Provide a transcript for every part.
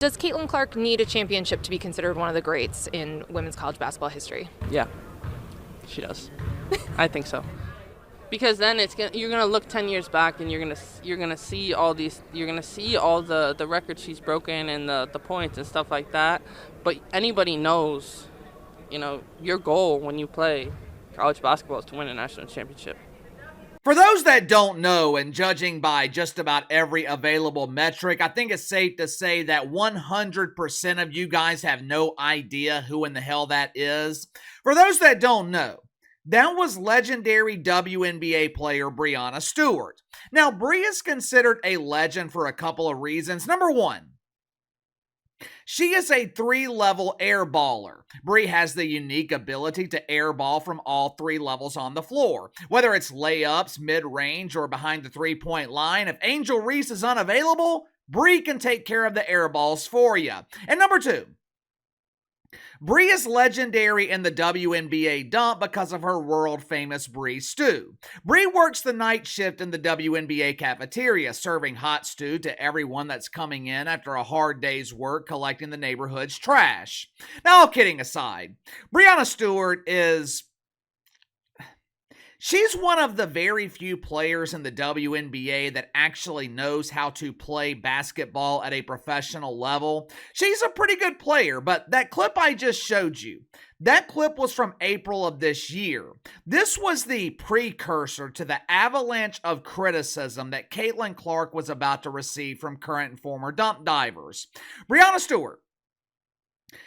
Does Caitlin Clark need a championship to be considered one of the greats in women's college basketball history? Yeah, she does. I think so. Because then you're gonna look 10 years back and you're gonna see all the records she's broken and the points and stuff like that. But anybody knows, your goal when you play college basketball is to win a national championship. For those that don't know, and judging by just about every available metric, I think it's safe to say that 100% of you guys have no idea who in the hell that is. For those that don't know, that was legendary WNBA player Breanna Stewart. Now, Bree is considered a legend for a couple of reasons. Number one, she is a 3-level air baller. Bree has the unique ability to airball from all 3 levels on the floor. Whether it's layups, mid-range, or behind the 3-point line, if Angel Reese is unavailable, Bree can take care of the airballs for you. And number 2, Bree is legendary in the WNBA dump because of her world-famous Bree stew. Bree works the night shift in the WNBA cafeteria, serving hot stew to everyone that's coming in after a hard day's work collecting the neighborhood's trash. Now, all kidding aside, Breanna Stewart she's one of the very few players in the WNBA that actually knows how to play basketball at a professional level. She's a pretty good player, but that clip I just showed you, that clip was from April of this year. This was the precursor to the avalanche of criticism that Caitlin Clark was about to receive from current and former dump divers. Breanna Stewart,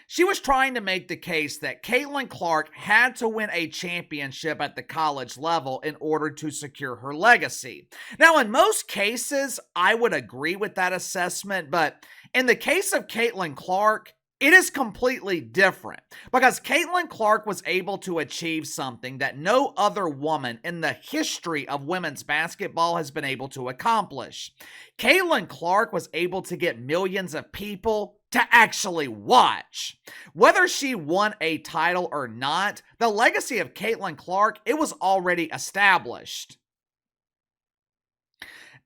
she was trying to make the case that Caitlin Clark had to win a championship at the college level in order to secure her legacy. Now, in most cases, I would agree with that assessment, but in the case of Caitlin Clark, it is completely different because Caitlin Clark was able to achieve something that no other woman in the history of women's basketball has been able to accomplish. Caitlin Clark was able to get millions of people to actually watch. Whether she won a title or not, the legacy of Caitlin Clark, it was already established.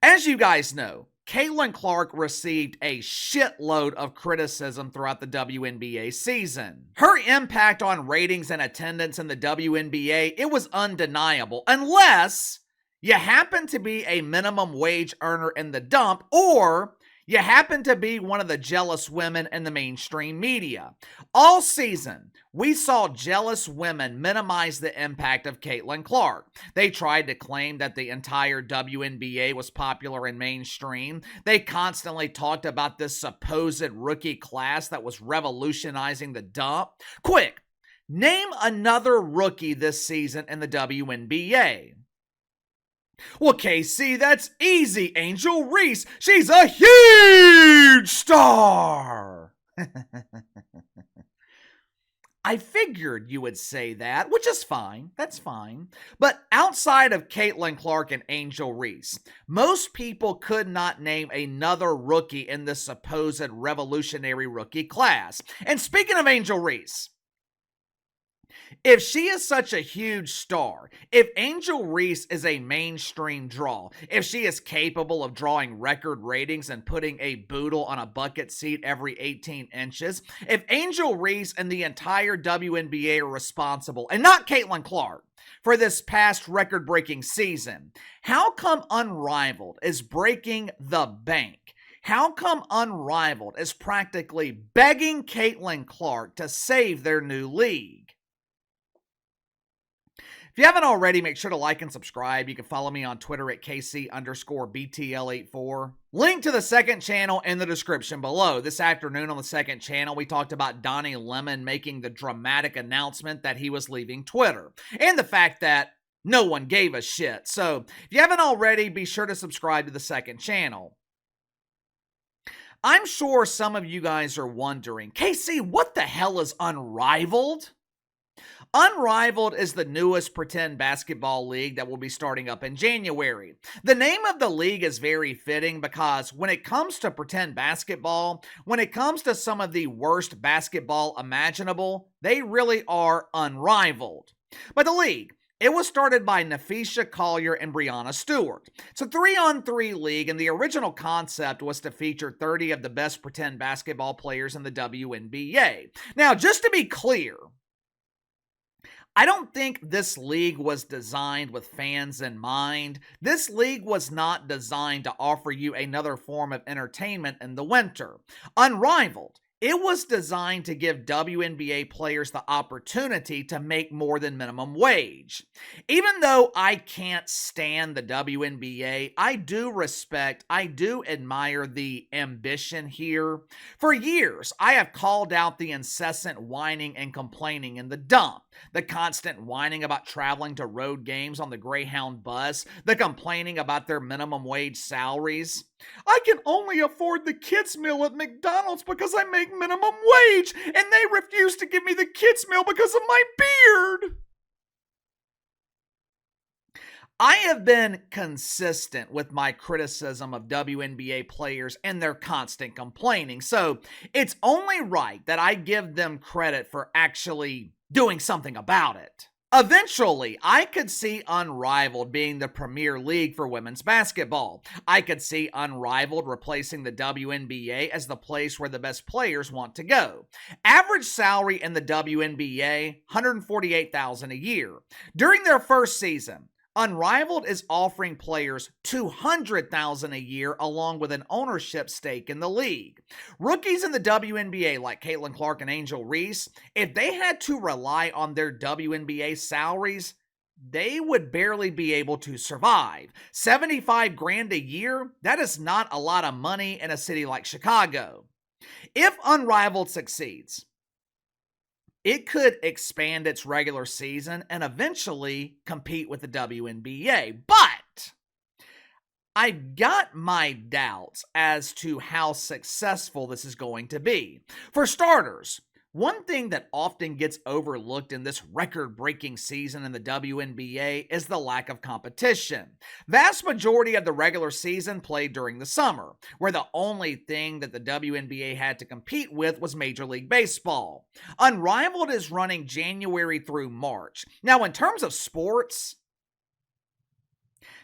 As you guys know, Caitlin Clark received a shitload of criticism throughout the WNBA season. Her impact on ratings and attendance in the WNBA, it was undeniable, unless you happen to be a minimum wage earner in the dump, or you happen to be one of the jealous women in the mainstream media. All season, we saw jealous women minimize the impact of Caitlin Clark. They tried to claim that the entire WNBA was popular and mainstream. They constantly talked about this supposed rookie class that was revolutionizing the dump. Quick, name another rookie this season in the WNBA. Well, KC, that's easy. Angel Reese. She's a huge star. I figured you would say that, which is fine. That's fine. But outside of Caitlin Clark and Angel Reese, most people could not name another rookie in the supposed revolutionary rookie class. And speaking of Angel Reese, if she is such a huge star, if Angel Reese is a mainstream draw, if she is capable of drawing record ratings and putting a boodle on a bucket seat every 18 inches, if Angel Reese and the entire WNBA are responsible, and not Caitlin Clark, for this past record-breaking season, how come Unrivaled is breaking the bank? How come Unrivaled is practically begging Caitlin Clark to save their new league? If you haven't already, make sure to like and subscribe. You can follow me on Twitter at KC_BTL84. Link to the second channel in the description below. This afternoon on the second channel, we talked about Donnie Lemon making the dramatic announcement that he was leaving Twitter, and the fact that no one gave a shit. So if you haven't already, be sure to subscribe to the second channel. I'm sure some of you guys are wondering, KC, what the hell is Unrivaled? Unrivaled is the newest pretend basketball league that will be starting up in January. The name of the league is very fitting because when it comes to pretend basketball, when it comes to some of the worst basketball imaginable, they really are unrivaled. But the league, It was started by Napheesa, Collier, and Breanna Stewart. It's a 3-on-3 league, and the original concept was to feature 30 of the best pretend basketball players in the WNBA. Now, just to be clear, I don't think this league was designed with fans in mind. This league was not designed to offer you another form of entertainment in the winter. Unrivaled, it was designed to give WNBA players the opportunity to make more than minimum wage. Even though I can't stand the WNBA, I do admire the ambition here. For years, I have called out the incessant whining and complaining in the dump. The constant whining about traveling to road games on the Greyhound bus, the complaining about their minimum wage salaries. I can only afford the kids' meal at McDonald's because I make minimum wage, and they refuse to give me the kids' meal because of my beard. I have been consistent with my criticism of WNBA players and their constant complaining, so it's only right that I give them credit for actually doing something about it. Eventually, I could see Unrivaled being the premier league for women's basketball. I could see Unrivaled replacing the WNBA as the place where the best players want to go. Average salary in the WNBA, $148,000 a year. During their first season, Unrivaled is offering players $200,000 a year along with an ownership stake in the league. Rookies in the WNBA like Caitlin Clark and Angel Reese, if they had to rely on their WNBA salaries, they would barely be able to survive. $75,000 a year, that is not a lot of money in a city like Chicago. If Unrivaled succeeds, it could expand its regular season and eventually compete with the WNBA. But I've got my doubts as to how successful this is going to be. For starters, one thing that often gets overlooked in this record-breaking season in the WNBA is the lack of competition. Vast majority of the regular season played during the summer, where the only thing that the WNBA had to compete with was Major League Baseball. Unrivaled is running January through March. Now, in terms of sports,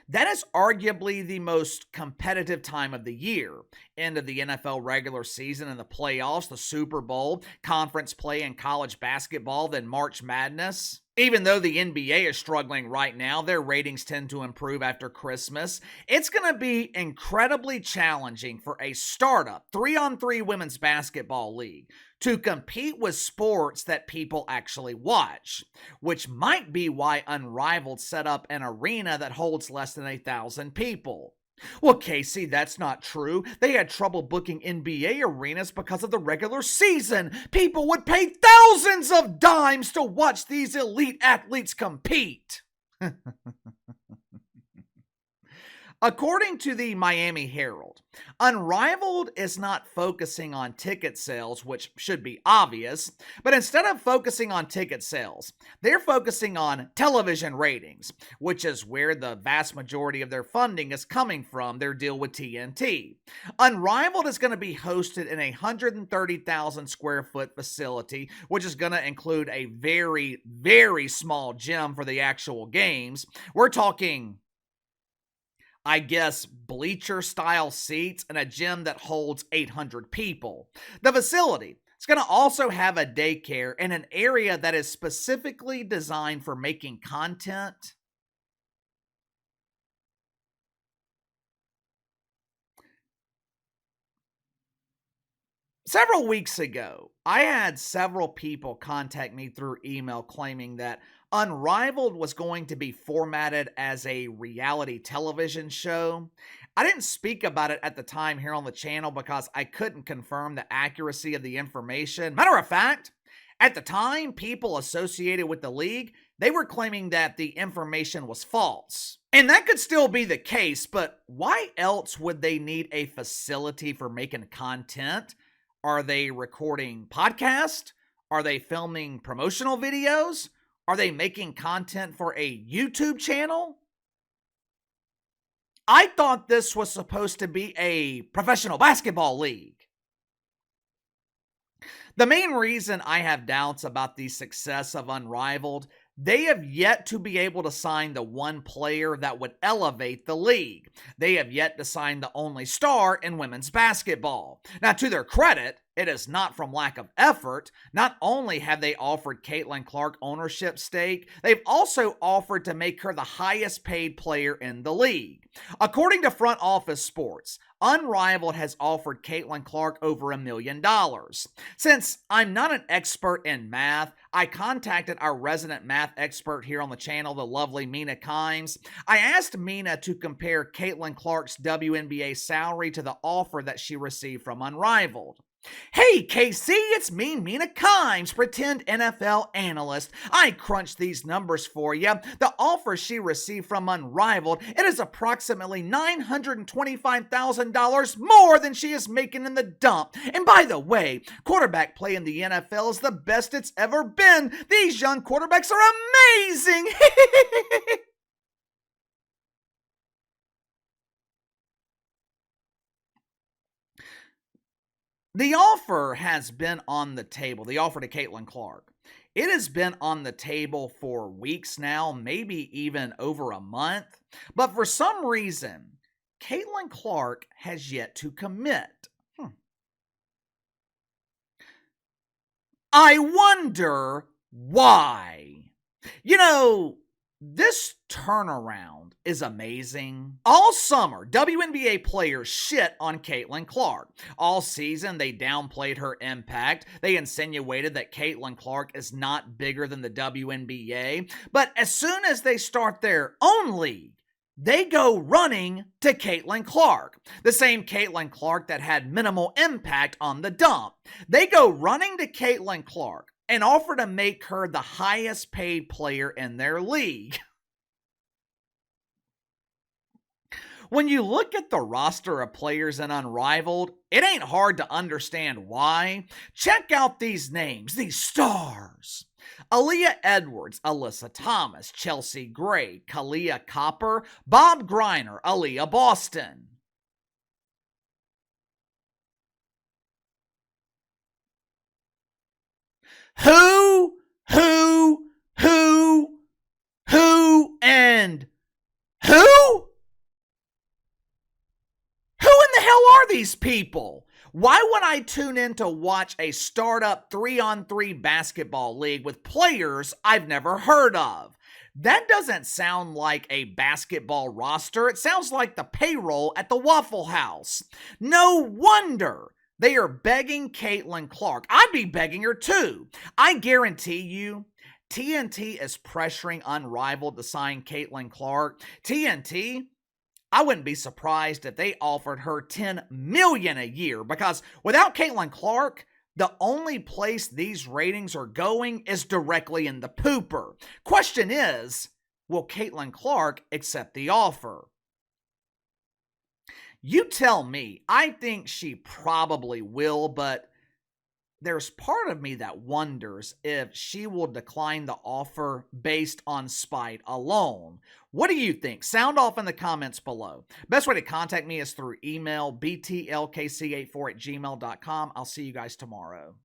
that is arguably the most competitive time of the year. End of the NFL regular season and the playoffs, the Super Bowl, conference play in college basketball, then March Madness. Even though the NBA is struggling right now, their ratings tend to improve after Christmas. It's going to be incredibly challenging for a startup 3-on-3 women's basketball league to compete with sports that people actually watch, which might be why Unrivaled set up an arena that holds less than 1,000 people. Well, Casey, that's not true. They had trouble booking NBA arenas because of the regular season. People would pay thousands of dimes to watch these elite athletes compete. According to the Miami Herald, Unrivaled is not focusing on ticket sales, which should be obvious, but instead of focusing on ticket sales, they're focusing on television ratings, which is where the vast majority of their funding is coming from, their deal with TNT. Unrivaled is going to be hosted in a 130,000 square foot facility, which is going to include a very, very small gym for the actual games. We're talking, I guess, bleacher-style seats and a gym that holds 800 people. The facility is going to also have a daycare in an area that is specifically designed for making content. Several weeks ago, I had several people contact me through email claiming that Unrivaled was going to be formatted as a reality television show. I didn't speak about it at the time here on the channel because I couldn't confirm the accuracy of the information. Matter of fact, at the time, people associated with the league, they were claiming that the information was false. And that could still be the case, but why else would they need a facility for making content? Are they recording podcasts? Are they filming promotional videos? Are they making content for a YouTube channel? I thought this was supposed to be a professional basketball league. The main reason I have doubts about the success of Unrivaled they have yet to be able to sign the one player that would elevate the league. They have yet to sign the only star in women's basketball. Now, to their credit, it is not from lack of effort. Not only have they offered Caitlin Clark ownership stake, they've also offered to make her the highest paid player in the league. According to Front Office Sports, Unrivaled has offered Caitlin Clark over $1 million. Since I'm not an expert in math, I contacted our resident math expert here on the channel, the lovely Mina Kimes. I asked Mina to compare Caitlin Clark's WNBA salary to the offer that she received from Unrivaled. Hey KC, it's me, Mina Kimes, pretend NFL analyst. I crunched these numbers for you. The offer she received from Unrivaled, it is approximately $925,000 more than she is making in the dump. And by the way, quarterback play in the NFL is the best it's ever been. These young quarterbacks are amazing. The offer has been on the table, the offer to Caitlin Clark. It has been on the table for weeks now, maybe even over a month. But for some reason, Caitlin Clark has yet to commit. I wonder why. You know, this turnaround is amazing. All summer, WNBA players shit on Caitlin Clark. All season, they downplayed her impact. They insinuated that Caitlin Clark is not bigger than the WNBA. But as soon as they start their own league, they go running to Caitlin Clark. The same Caitlin Clark that had minimal impact on the dump. They go running to Caitlin Clark and offer to make her the highest paid player in their league. When you look at the roster of players in Unrivaled, it ain't hard to understand why. Check out these names, these stars. Aaliyah Edwards, Alyssa Thomas, Chelsea Gray, Collier Copper, Bob Griner, Aaliyah Boston. Who, and who? Who in the hell are these people? Why would I tune in to watch a startup 3-on-3 basketball league with players I've never heard of? That doesn't sound like a basketball roster. It sounds like the payroll at the Waffle House. No wonder they are begging Caitlin Clark. I'd be begging her too. I guarantee you, TNT is pressuring Unrivaled to sign Caitlin Clark. TNT, I wouldn't be surprised if they offered her $10 million a year, because without Caitlin Clark, the only place these ratings are going is directly in the pooper. Question is, will Caitlin Clark accept the offer? You tell me. I think she probably will, but there's part of me that wonders if she will decline the offer based on spite alone. What do you think? Sound off in the comments below. Best way to contact me is through email, btlkc84@gmail.com. I'll see you guys tomorrow.